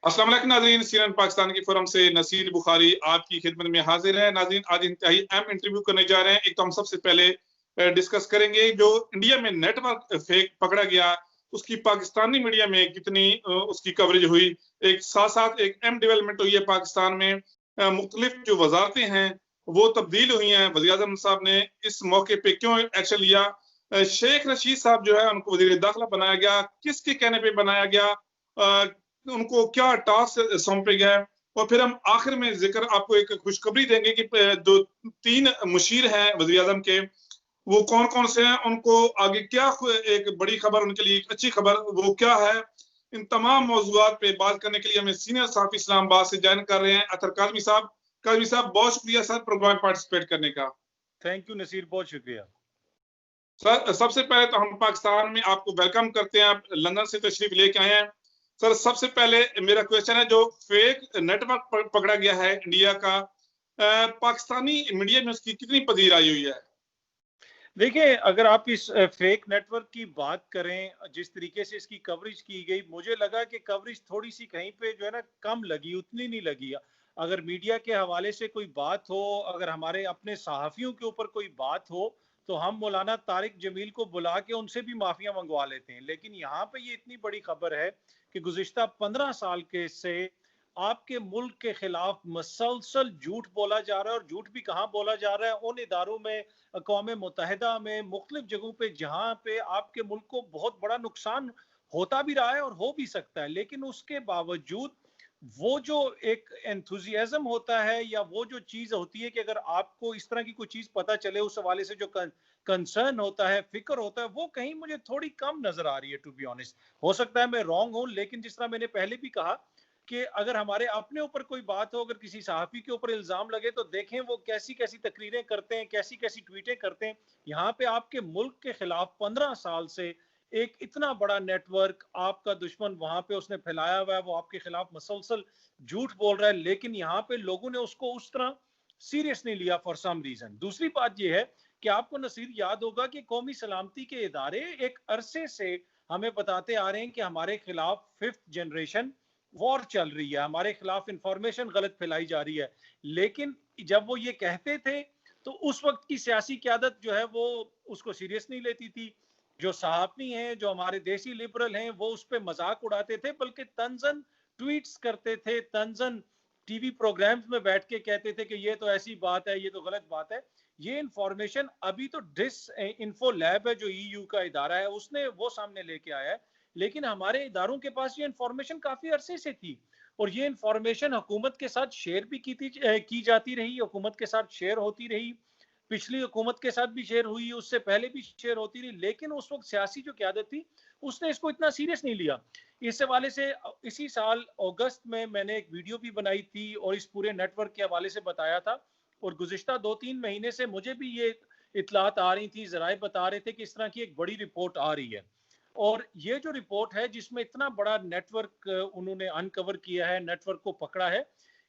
अस्सलाम वालेकुम नाज़रीन, CNN पाकिस्तान के फोरम से नसीर बुखारी आपकी खिदमत में हाजिर है। नाज़रीन, आज इंतहाई अहम इंटरव्यू करने जा रहे हैं। एक तो हम सबसे पहले डिस्कस करेंगे जो इंडिया में नेटवर्क फेक पकड़ा गया, उसकी पाकिस्तानी मीडिया में कितनी उसकी कवरेज हुई। एक साथ साथ एक अहम डेवलपमेंट हुई है पाकिस्तान में, मुख्तलिफ जो वजारतें हैं वो तब्दील हुई हैं। वज़ीर आज़म साहब ने इस मौके पे क्यों एक्शन लिया, शेख रशीद साहब जो है उनको वज़ीर दाखिला बनाया गया, किसके कहने पे बनाया गया, उनको क्या टास्क सौंपे गए। और फिर हम आखिर में जिक्र आपको एक खुशखबरी देंगे कि दो तीन मुशीर हैं वज़ीर आज़म के, वो कौन कौन से हैं, उनको आगे क्या एक बड़ी खबर, उनके लिए एक अच्छी खबर वो क्या है। इन तमाम मौजूदात पे बात करने के लिए हमें सीनियर सहाफ़ी इस्लामाबाद से ज्वाइन कर रहे हैं अतर काज़मी साहब। काज़मी साहब, बहुत शुक्रिया सर प्रोग्राम में पार्टिसिपेट करने का। थैंक यू नसीर, बहुत शुक्रिया सर। सबसे पहले तो हम पाकिस्तान में आपको वेलकम करते हैं, आप लंदन से तशरीफ लेके आए हैं। सर, सबसे पहले मेरा क्वेश्चन है, जो फेक नेटवर्क पकड़ा गया है इंडिया का, पाकिस्तानी मीडिया में उसकी कितनी पजीराई हुई है? देखिए, अगर आप इस फेक नेटवर्क की बात करें, जिस तरीके से इसकी कवरेज की गई, मुझे लगा कि कवरेज थोड़ी सी कहीं पे जो है ना कम लगी, उतनी नहीं लगी। अगर मीडिया के हवाले से कोई बात हो, अगर हमारे अपने सहाफ़ियों के ऊपर कोई बात हो, तो हम मौलाना तारिक जमील को बुला के उनसे भी माफिया मंगवा लेते हैं। लेकिन यहाँ पे ये इतनी बड़ी खबर है कि गुज़िश्ता 15 साल के से आपके मुल्क के खिलाफ मसलसल झूठ बोला जा रहा है। और झूठ भी कहाँ बोला जा रहा है, उन इदारों में, अक़वाम मुत्तहिदा में, मुख्तलिफ जगहों पे जहाँ पे आपके मुल्क को बहुत बड़ा नुकसान होता भी रहा है और हो भी सकता है। लेकिन उसके बावजूद वो जो एक एंथुजियाज्म होता है, या वो जो चीज होती है कि अगर आपको इस तरह की कोई चीज पता चले, उस हवाले से जो कंसर्न होता है, फिक्र होता है, वो कहीं मुझे थोड़ी कम नजर आ रही है, टू बी ऑनेस्ट। हो सकता है मैं रॉन्ग हूं, लेकिन जिस तरह मैंने पहले भी कहा कि अगर हमारे अपने ऊपर कोई बात हो, अगर किसी सहाफ़ी के ऊपर इल्जाम लगे, तो देखें वो कैसी कैसी तकरीरें करते हैं, कैसी कैसी ट्वीटें करते हैं। यहाँ पे आपके मुल्क के खिलाफ 15 साल से एक इतना बड़ा नेटवर्क आपका दुश्मन वहां पे उसने फैलाया हुआ है, वो आपके खिलाफ मसलसल झूठ बोल रहा है, लेकिन यहाँ पे लोगों ने उसको उस तरह सीरियस नहीं लिया फॉर सम रीजन। दूसरी बात यह है कि आपको नसीर याद होगा कि कौमी सलामती के इदारे एक अरसे से हमें बताते आ रहे हैं कि हमारे खिलाफ 5th जनरेशन वॉर चल रही है, हमारे खिलाफ इंफॉर्मेशन गलत फैलाई जा रही है। लेकिन जब वो ये कहते थे, तो उस वक्त की सियासी क्यादत जो है वो उसको सीरियस नहीं लेती थी। जो सहाफ़ी हैं, जो हमारे देसी लिबरल हैं, वो उस पर मजाक उड़ाते थे, बल्कि तंजन ट्वीट्स करते थे, तंजन टीवी प्रोग्राम्स में बैठ के कहते थे कि ये तो ऐसी बात है, ये तो गलत बात है। ये इंफॉर्मेशन अभी तो डिस इन्फो लैब है, जो ईयू का इदारा है, उसने वो सामने लेके आया है। लेकिन हमारे इदारों के पास ये इंफॉर्मेशन काफी अरसे से थी, और ये इंफॉर्मेशन हुकूमत के साथ शेयर भी की जाती रही, हुकूमत के साथ शेयर होती रही, पिछली हुकूमत के साथ भी शेयर हुई, उससे पहले भी शेयर होती रही। लेकिन उस वक्त सियासी जो क्यादत थी, उसने इसको इतना सीरियस नहीं लिया। इस हवाले से इसी साल अगस्त में मैंने एक वीडियो भी बनाई थी और इस पूरे नेटवर्क के हवाले से बताया था। और गुज़िश्ता 2-3 महीने से मुझे भी ये इतलात आ रही थी, जराए बता रहे थे कि इस तरह की एक बड़ी रिपोर्ट आ रही है। और ये जो रिपोर्ट है, जिसमें इतना बड़ा नेटवर्क उन्होंने अनकवर किया है, नेटवर्क को पकड़ा है,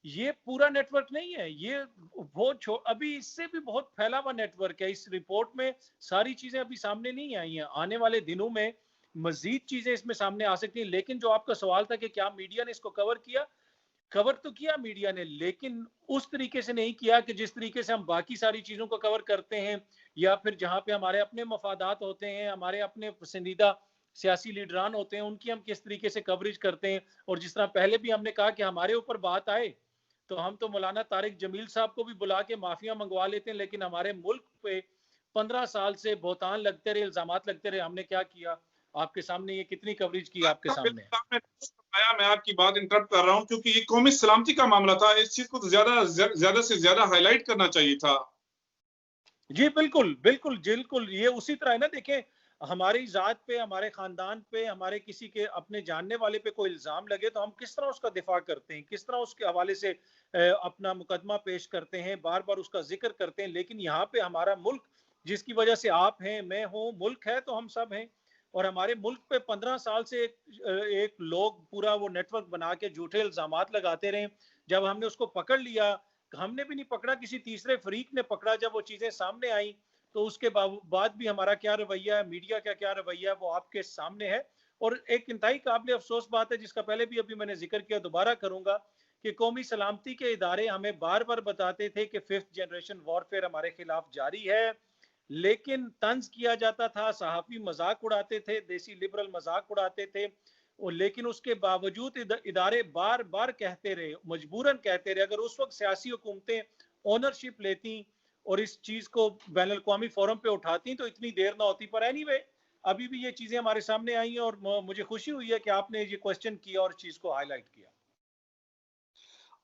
ये पूरा नेटवर्क नहीं है, ये बहुत अभी इससे भी बहुत फैला हुआ नेटवर्क है। इस रिपोर्ट में सारी चीजें अभी सामने नहीं आई हैं, आने वाले दिनों में मजीद चीजें इसमें सामने आ सकती हैं। लेकिन जो आपका सवाल था कि क्या मीडिया ने इसको कवर किया, कवर तो किया मीडिया ने, लेकिन उस तरीके से नहीं किया कि जिस तरीके से हम बाकी सारी चीजों को कवर करते हैं, या फिर जहां पे हमारे अपने मफादात होते हैं, हमारे अपने पसंदीदा सियासी लीडरान होते हैं, उनकी हम किस तरीके से कवरेज करते हैं। और जिस तरह पहले भी हमने कहा कि हमारे ऊपर बात आए, तो हम तो मौलाना तारिक जमील साहब को भी बुला के माफिया मंगवा लेते हैं। लेकिन हमारे मुल्क पे 15 साल से बहुतान लगते रहे, इल्जाम लगते रहे, हमने क्या किया? आपके सामने ये कितनी कवरेज की आपके सामने है। मैं आपकी बात इंटरप्ट कर रहा हूं क्योंकि ये कौमी सलामती का मामला था, इस चीज को तो ज्यादा से ज्यादा हाईलाइट करना चाहिए था। जी बिल्कुल बिल्कुल बिल्कुल, ये उसी तरह है ना। देखें, हमारी जात पे, हमारे खानदान पे, हमारे किसी के अपने जानने वाले पे कोई इल्जाम लगे, तो हम किस तरह उसका दिफा करते हैं, किस तरह उसके हवाले से अपना मुकदमा पेश करते हैं, बार बार उसका जिक्र करते हैं। लेकिन यहाँ पे हमारा मुल्क, जिसकी वजह से आप हैं, मैं हूँ, मुल्क है तो हम सब हैं। और हमारे मुल्क पे 15 साल से एक लोग पूरा वो नेटवर्क बना के झूठे इल्जाम लगाते रहे। जब हमने उसको पकड़ लिया, हमने भी नहीं पकड़ा, किसी तीसरे फरीक ने पकड़ा, जब वो चीजें सामने आई, तो उसके बाद भी हमारा क्या रवैया है, मीडिया का क्या रवैया है, वो आपके सामने है। और एक इंतहाई काबिल अफसोस बात है, जिसका पहले भी अभी मैंने जिक्र किया, दोबारा करूंगा, कि कौमी सलामती के इदारे हमें बार बार बताते थे कि 5th जनरेशन वॉरफेयर हमारे खिलाफ जारी है, लेकिन तंज किया जाता था, सहाफी मजाक उड़ाते थे, देसी लिबरल मजाक उड़ाते थे, और लेकिन उसके बावजूद इदारे बार बार कहते रहे, मजबूरन कहते रहे। अगर उस वक्त सियासी हुकूमतें ओनरशिप लेती और इस चीज को बैन अवी फोरम पे उठाती तो इतनी देर ना होती। पर एनीवे, अभी भी ये चीजें हमारे सामने आई हैं, और मुझे खुशी हुई है कि आपने ये क्वेश्चन किया और चीज को हाईलाइट किया।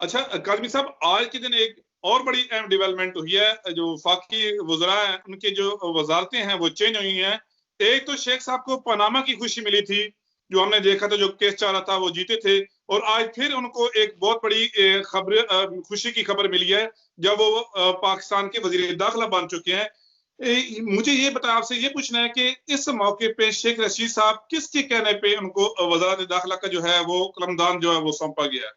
अच्छा काजमी साहब, आज के दिन एक और बड़ी अहम डेवलपमेंट हुई है, जो वफाकी वज़रा हैं उनके जो वजारतें हैं वो चेंज हुई हैं। एक तो शेख साहब को पनामा की खुशी मिली थी, जो हमने देखा था, जो केस चल रहा था वो जीते थे, और आज फिर उनको एक बहुत बड़ी खबर, खुशी की खबर मिली है जब वो पाकिस्तान के वजीर दाखिला बन चुके हैं। मुझे ये बताया, आपसे ये पूछना है कि इस मौके पे शेख रशीद साहब किसके कहने पे उनको वजारत दाखिला का जो है वो कलमदान जो है वो सौंपा गया है?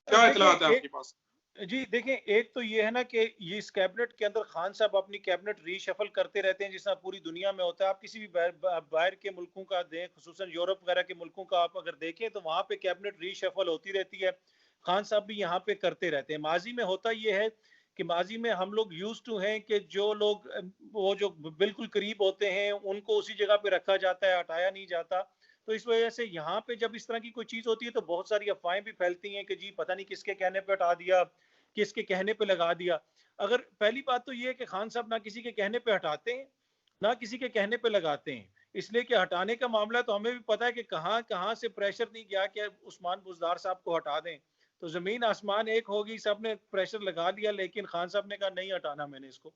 क्या देखिए इतलात है आपके पास? जी देखिए, एक तो ये है ना कि ये इस कैबिनेट के अंदर खान साहब अपनी कैबिनेट रीशफल करते रहते हैं, जिस तरह पूरी दुनिया में होता है। आप किसी भी बाहर के मुल्कों का दें, खुसूसन यूरोप वगैरह के मुल्कों का आप अगर देखें, तो वहां पे कैबिनेट रीशफल होती रहती है। खान साहब भी यहाँ पे करते रहते हैं। माजी में होता ये है कि माजी में हम लोग यूज टू हैं कि जो लोग वो जो बिल्कुल करीब होते हैं उनको उसी जगह पे रखा जाता है, हटाया नहीं जाता। तो इस वजह से यहाँ पे जब इस तरह की कोई चीज होती है तो बहुत सारी अफवाहें भी फैलती हैं कि जी पता नहीं किसके कहने पे हटा दिया, किसके कहने पे लगा दिया। अगर पहली बात तो ये है कि खान साहब ना किसी के कहने पे हटाते हैं, ना किसी के कहने पे लगाते हैं। इसलिए कि हटाने का मामला तो हमें भी पता है कि कहाँ कहाँ से प्रेशर नहीं गया कि उस्मान बुजदार साहब को हटा दें। तो जमीन आसमान एक होगी, सबने प्रेशर लगा लिया, लेकिन खान साहब ने कहा नहीं हटाना मैंने इसको।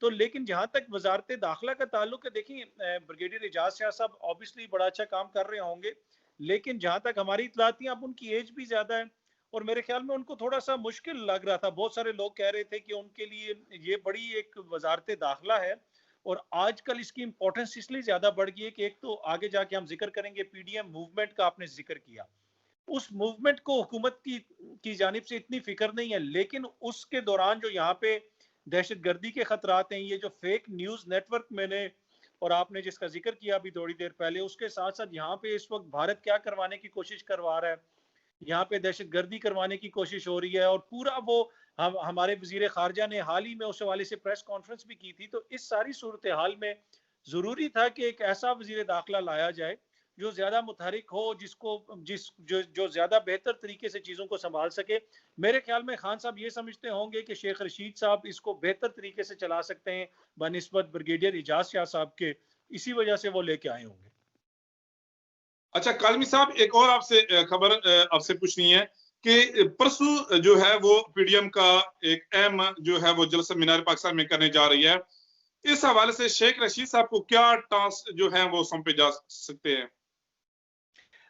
तो लेकिन जहां तक वजारत दाखिला का ताल्लुक है, देखिए ब्रिगेडियर एजाज शाह साहब ऑब्वियसली बड़ा अच्छा काम कर रहे होंगे, लेकिन जहां तक हमारी इतलात थी, अब उनकी एज भी ज्यादा है, और मेरे ख्याल में उनको थोड़ा सा मुश्किल लग रहा था। बहुत सारे लोग कह रहे थे कि उनके लिए ये बड़ी एक वजारत दाखिला है, और आजकल इसकी इंपॉर्टेंस इसलिए ज्यादा बढ़ गई है कि एक तो आगे जाके हम जिक्र करेंगे पीडीएम मूवमेंट का, आपने जिक्र किया। उस मूवमेंट को हुकूमत की जानिब से इतनी फिक्र नहीं है, लेकिन उसके दौरान जो यहाँ पे दहशतगर्दी के खतरात हैं, ये जो फेक न्यूज नेटवर्क मैंने और आपने जिसका जिक्र किया अभी थोड़ी देर पहले, उसके साथ साथ यहाँ पे इस वक्त भारत क्या करवाने की कोशिश करवा रहा है, यहाँ पे दहशतगर्दी करवाने की कोशिश हो रही है। और पूरा वो हमारे वजीर खारजा ने हाल ही में उस हवाले से प्रेस कॉन्फ्रेंस भी की थी। तो इस सारी सूरत हाल में जरूरी था कि एक ऐसा वजीर दाखिला लाया जाए जो ज्यादा मुतहरिक हो, जो ज्यादा बेहतर तरीके से चीजों को संभाल सके। मेरे ख्याल में खान साहब ये समझते होंगे कि शेख रशीद साहब इसको बेहतर तरीके से चला सकते हैं बनिस्बत ब्रिगेडियर एजाज शाह साहब के, इसी वजह से वो लेके आए होंगे। अच्छा काजमी साहब, एक और आपसे खबर आपसे पूछनी है कि परसों जो है वो पीडीएम का एक अहम जो है वो जलसा मीनार पाकिस्तान में करने जा रही है। इस हवाले से शेख रशीद साहब को क्या टास्क जो है वो सौंपे जा सकते हैं?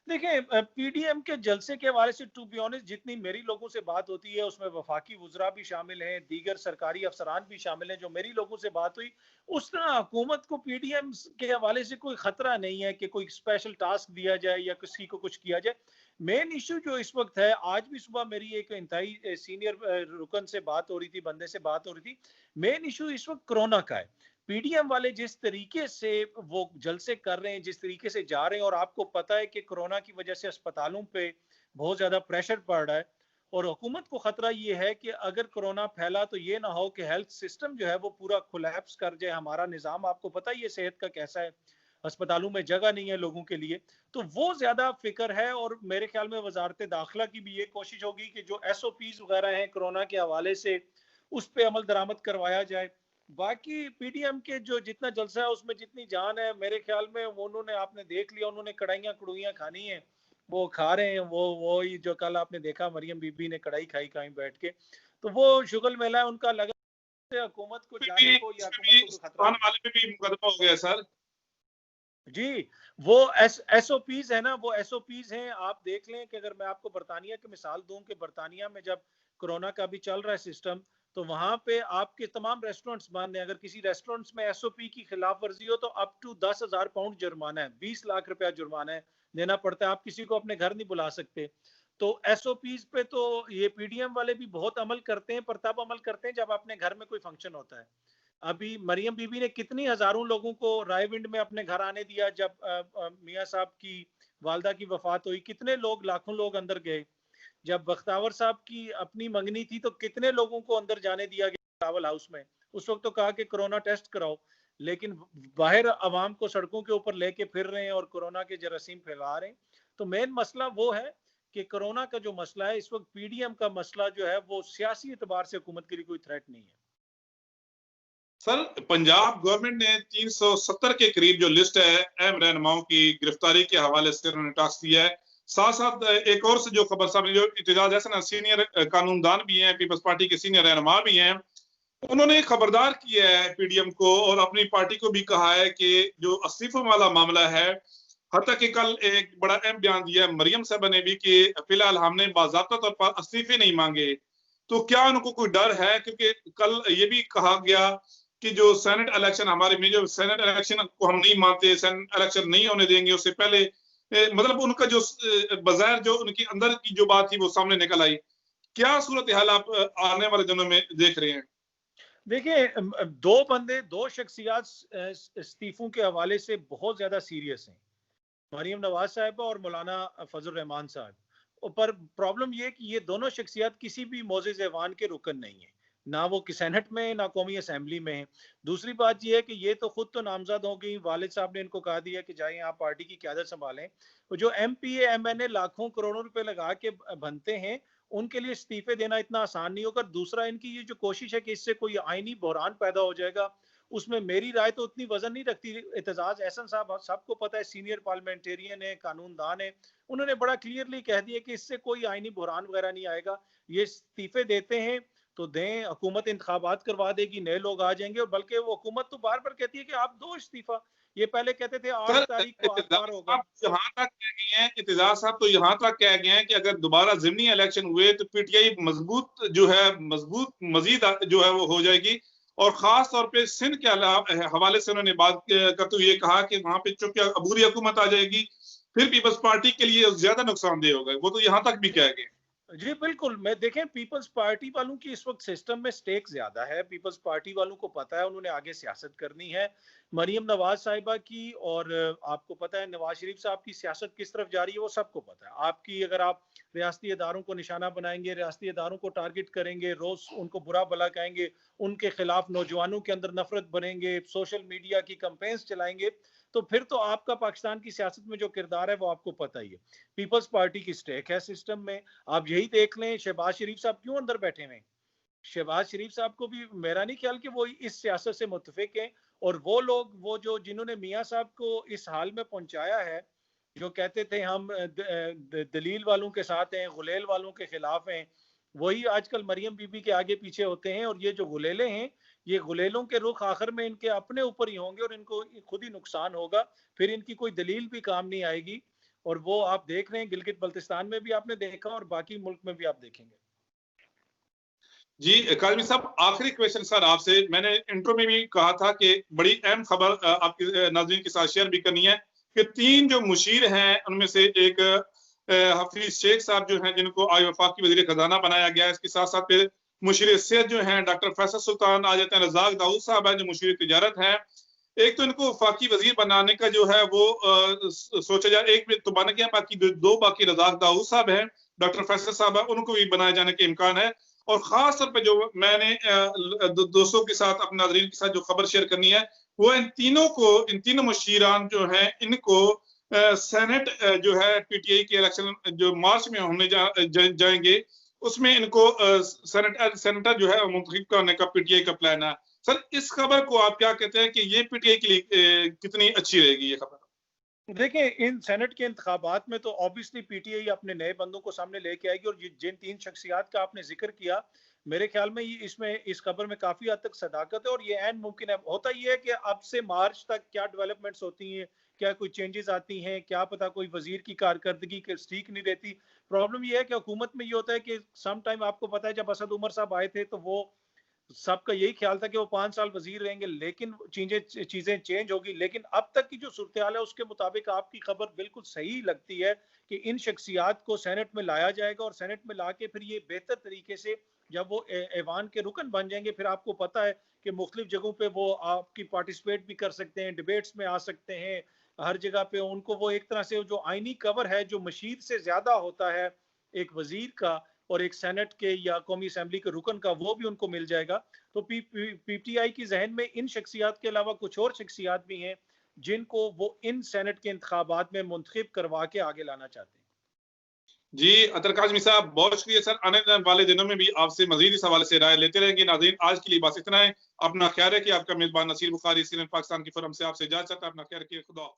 देखिए पीडीएम के जलसे के हवाले से टू बी ऑनेस्ट जितनी मेरी लोगों से बात होती है, उसमें वफाकी वुजरा भी शामिल हैं, दीगर सरकारी अफसरान भी शामिल हैं, जो मेरी लोगों से बात हुई, उस तरह हुकूमत को पीडीएम के हवाले से कोई खतरा नहीं है कि कोई स्पेशल टास्क दिया जाए या किसी को कुछ किया जाए। मेन इशू जो इस वक्त है, आज भी सुबह मेरी एक इंतहाई सीनियर रुकन से बात हो रही थी, बंदे से बात हो रही थी, मेन इशू इस वक्त कोरोना का है। पीडीएम वाले जिस तरीके से वो जलसे कर रहे हैं, जिस तरीके से जा रहे हैं, और आपको पता है कि कोरोना की वजह से अस्पतालों पे बहुत ज्यादा प्रेशर पड़ रहा है, और हुकूमत को खतरा ये है कि अगर कोरोना फैला तो ये ना हो कि हेल्थ सिस्टम जो है वो पूरा कोलैप्स कर जाए। हमारा निजाम आपको पता ही है सेहत का कैसा है, अस्पतालों में जगह नहीं है लोगों के लिए। तो वो ज्यादा फिक्र है, और मेरे ख्याल में वजारत दाखिला की भी ये कोशिश होगी कि जो एसओपीज वगैरह हैं कोरोना के हवाले से, उस पर अमल दरामद करवाया जाए। बाकी पीडीएम के जो जितना जलसा है उसमें जितनी जान है, मेरे ख्याल में वो उन्होंने, आपने देख लिया, उन्होंने कढ़ाइयाँ कड़ुइयाँ खानी है, वो खा रहे हैं। वो ही जो कल आपने देखा मरियम बीबी ने कढ़ाई खाई कहीं बैठ के, तो वो शुगल मेला है उनका। लगा हुकूमत को जाने को या इसमें हुकूमत भी को कोई खतरा स्थान नहीं। वाले पे भी मुकदमा हो गया सर। जी, वो एसओपीज है ना, वो एसओपीज हैं। आप देख लें कि अगर मैं आपको बर्तानिया की मिसाल दूं कि बर्तानिया में जब कोरोना का भी चल रहा है सिस्टम, तो वहां पे आपके तमाम रेस्टोरेंट्स बंद हैं। अगर किसी रेस्टोरेंट्स में एसओपी की खिलाफ वर्जी हो तो अप टू 10,000 पाउंड जुर्माना है, 20 लाख रुपया जुर्माना है देना पड़ता है। आप किसी को अपने घर नहीं बुला सकते। तो एसओपीज पे तो ये पीडीएम वाले भी बहुत अमल करते हैं, पर तब अमल करते हैं जब अपने घर में कोई फंक्शन होता है। अभी मरियम बीबी ने कितनी हजारों लोगों को रायविंड में अपने घर आने दिया जब मियां साहब की वालदा की वफात हुई, कितने लोग, लाखों लोग अंदर गए। जब बख्तावर साहब की अपनी मंगनी थी तो कितने लोगों को अंदर जाने दिया गया ट्रैवल हाउस में। उस वक्त तो कहा कि कोरोना टेस्ट कराओ, लेकिन बाहर आवाम को सड़कों के ऊपर लेके फिर रहे हैं और कोरोना के जरासीम फैला रहे हैं। तो मेन मसला वो है कि कोरोना का जो मसला है इस वक्त, पीडीएम का मसला जो है, वो सियासी एतबार से हुकूमत के लिए कोई थ्रेट नहीं है। सर, पंजाब गवर्नमेंट ने 370 के करीब जो लिस्ट है अहम रहनुमाओं की गिरफ्तारी के हवाले से उन्होंने टास्क दिया है। साथ साथ एक और से जो खबर सामने, जो इत्तेजाज हसन सीनियर कानूनदान भी हैं, पीपल्स पार्टी के सीनियर रहनुमा भी हैं, उन्होंने खबरदार किया है पीडीएम को और अपनी पार्टी को भी कहा है कि जो इस्तीफों वाला मामला है, हत्या कि कल एक बड़ा अहम बयान दिया है मरियम साहब ने भी कि फिलहाल हमने बाज़ाब्ता तौर पर इस्तीफे नहीं मांगे। तो क्या उनको कोई डर है? क्योंकि कल ये भी कहा गया कि जो सेनेट इलेक्शन हमारे में, जो सेनेट इलेक्शन को हम नहीं मानते, सेनेट इलेक्शन नहीं होने देंगे, उससे पहले मतलब उनका जो बाज़ाहिर जो उनकी अंदर की जो बात थी वो सामने निकल आई। क्या सूरत हाल आप आने वाले दिनों में देख रहे हैं? देखिए, दो बंदे, दो शख्सियात इस्तीफों के हवाले से बहुत ज्यादा सीरियस हैं, मरियम नवाज साहब और मौलाना फजल रहमान साहब। पर प्रॉब्लम ये कि ये दोनों शख्सियात किसी भी मोअज़्ज़िज़ ऐवान के रुकन नहीं है, ना वो कि सेनेट में, ना कौमी असम्बली में है। दूसरी बात ये है कि ये तो खुद तो नामजद हो गई, वालिद साहब ने इनको कहा दिया कि जाइए आप पार्टी की क़यादत संभालें। तो जो एमपी एमएनए लाखों करोड़ों रुपए लगा के बनते हैं, उनके लिए इस्तीफे देना इतना आसान नहीं होगा। दूसरा, इनकी ये जो कोशिश है कि इससे कोई आईनी बहरान पैदा हो जाएगा, उसमें मेरी राय तो उतनी वजन नहीं रखती। एतजाज एहसन साहब, सबको पता है, सीनियर पार्लियामेंटेरियन है, कानूनदान है, उन्होंने बड़ा क्लियरली कह दिया कि इससे कोई आईनी बुहरान वगैरह नहीं आएगा। ये इस्तीफे देते हैं तो दें, हुकूमत इंतखाबात करवा देगी, नए लोग आ जाएंगे। और बल्कि वो हुकूमत तो बार बार कहती है कि आप दो इस्तीफा, ये पहले कहते थे 8 सर, तारीख को आर इत्तेजाज पार होगा। साहब यहाँ तक कह गए हैं, इत्तेजाज साहब तो यहाँ तक कह गए हैं कि अगर दोबारा ज़िमनी इलेक्शन हुए तो पीटीआई मजबूत जो है, मजबूत मजीद जो है वो हो जाएगी। और खास तौर पे सिंध के हवाले से उन्होंने बात करते हुए कहा कि वहां पे चूंकि अबूरी हुकूमत आ जाएगी, फिर पीपल्स पार्टी के लिए ज्यादा नुकसानदेह होगा। वो तो यहाँ तक भी कह गए। जी बिल्कुल। मैं देखें, पीपल्स पार्टी वालों की इस वक्त सिस्टम में स्टेक ज्यादा है। पीपल्स पार्टी वालों को पता है उन्होंने आगे सियासत करनी है। मरियम नवाज साहिबा की, और आपको पता है नवाज शरीफ साहब की सियासत किस तरफ जा रही है, वो सबको पता है। आपकी, अगर आप रियासती इदारों को निशाना बनाएंगे, रियासती इदारों को टारगेट करेंगे, रोज उनको बुरा भला कहेंगे, उनके खिलाफ नौजवानों के अंदर नफरत बनेंगे, सोशल मीडिया की कंपेन्स चलाएंगे, तो फिर तो आपका पाकिस्तान की सियासत में जो किरदार है वो आपको पता ही है। पीपल्स पार्टी की स्टेक है सिस्टम में। आप यही देख लें, शहबाज शरीफ साहब क्यों अंदर बैठे हुए हैं। शहबाज शरीफ साहब को भी मेरा नहीं ख्याल कि वो इस सियासत से मुतफिक हैं। और वो लोग, वो जो जिन्होंने मियाँ साहब को इस हाल में पहुंचाया है, जो कहते थे हम दलील वालों के साथ हैं, गुलेल वालों के खिलाफ हैं, वही आजकल मरियम बीबी के आगे पीछे होते हैं। और ये जो गुलेले हैं, ये गुलेलों के रुख आखिर में इनके अपने ऊपर ही होंगे और इनको खुद ही नुकसान होगा। फिर इनकी कोई दलील भी काम नहीं आएगी। और वो आप देख रहे हैं, गिलगित बल्तिस्तान में भी आपने देखा और बाकी मुल्क में भी आप देखेंगे। जी काजमी साहब, आखिरी क्वेश्चन सर आपसे, मैंने इंट्रो में भी कहा था कि बड़ी अहम खबर आपके नाज़रीन के साथ शेयर भी करनी है कि 3 जो मुशीर हैं उनमें से एक हफीज शेख साहब जो हैं, जिनको आज वफाकी वजीर खजाना बनाया गया है। इसके साथ साथ फिर मुशीर सेहत जो हैं डॉक्टर फैसल सुल्तान आ जाते हैं, रजाक दाऊद साहब हैं जो मुशीर तिजारत है। एक तो इनको वफाकी वजीर बनाने का जो है वो सोचा जाए, एक में तो बन गया, बाकी दो बाकी रजाक दाऊद साहब हैं, डॉक्टर फैसल साहब है, उनको भी बनाए जाने के इम्कान है। और खास तौर पे जो मैंने दोस्तों के साथ, अपने नाज़रीन के साथ जो खबर शेयर करनी है, वो इन तीनों को, इन तीनों मुशीरान जो हैं, इनको सेनेट जो है पीटीआई के इलेक्शन जो मार्च में होने जाएंगे, उसमें इनको सेनेटर जो है मुंतखब करने का पीटीआई का प्लान है। सर, इस खबर को आप क्या कहते हैं कि ये पीटीआई के लिए कितनी अच्छी रहेगी ये खबर? देखिए, इन सेनेट के इंतखाबात में तो ऑब्वियसली पीटीआई अपने नए बंदों को सामने लेके आएगी। और जिन 3 शख्सियात का आपने जिक्र किया, मेरे ख्याल में ये, इसमें, इस खबर में काफी हद तक सदाकत है। और ये ऐन मुमकिन है। होता ये है कि अब से मार्च तक क्या डेवलपमेंट्स होती हैं, क्या कोई चेंजेस आती हैं, क्या पता कोई वजीर की कारकर्दगी ठीक नहीं रहती। प्रॉब्लम ये है कि हुकूमत में ये होता है कि सम टाइम, आपको पता है, जब असद उमर साहब आए थे तो वो सबका यही ख्याल था कि वो 5 साल वजीर रहेंगे, लेकिन चीजें चेंज होगी। लेकिन अब तक की जो सूरत हाल है उसके मुताबिक आपकी खबर बिल्कुल सही लगती है कि इन शख्सियात को सेनेट में लाया जाएगा। और सेनेट में लाके फिर ये बेहतर तरीके से, जब वो ऐवान के रुकन बन जाएंगे, फिर आपको पता है कि मुख्तलिफ जगहों पे वो आपकी पार्टिसिपेट भी कर सकते हैं, डिबेट्स में आ सकते हैं, हर जगह पे उनको वो एक तरह से जो आईनी कवर है जो मशीर से ज्यादा होता है एक वजीर का और एक सेनेट के या कौमी असेंबली के रुकन का, वो भी उनको मिल जाएगा। तो पीटीआई की जहन में इन शख्सियात के अलावा कुछ और शख्सियात भी हैं जिनको वो इन सेनेट के इंतखाबात में मुंतखब करवा के आगे लाना चाहते हैं। जी अतर काजमी साहब, बहुत शुक्रिया सर। आने वाले दिनों में भी आपसे मजीद इस हवाले से राय लेते रहेंगे। नाज़रीन, आज के लिए बस इतना है। अपना ख्याल रखिए। आपका मेजबान नसीर बुखारी, CNN पाकिस्तान की फर्म से आपसे इजाजत चाहता है। अपना ख्याल रखिए। खुदा।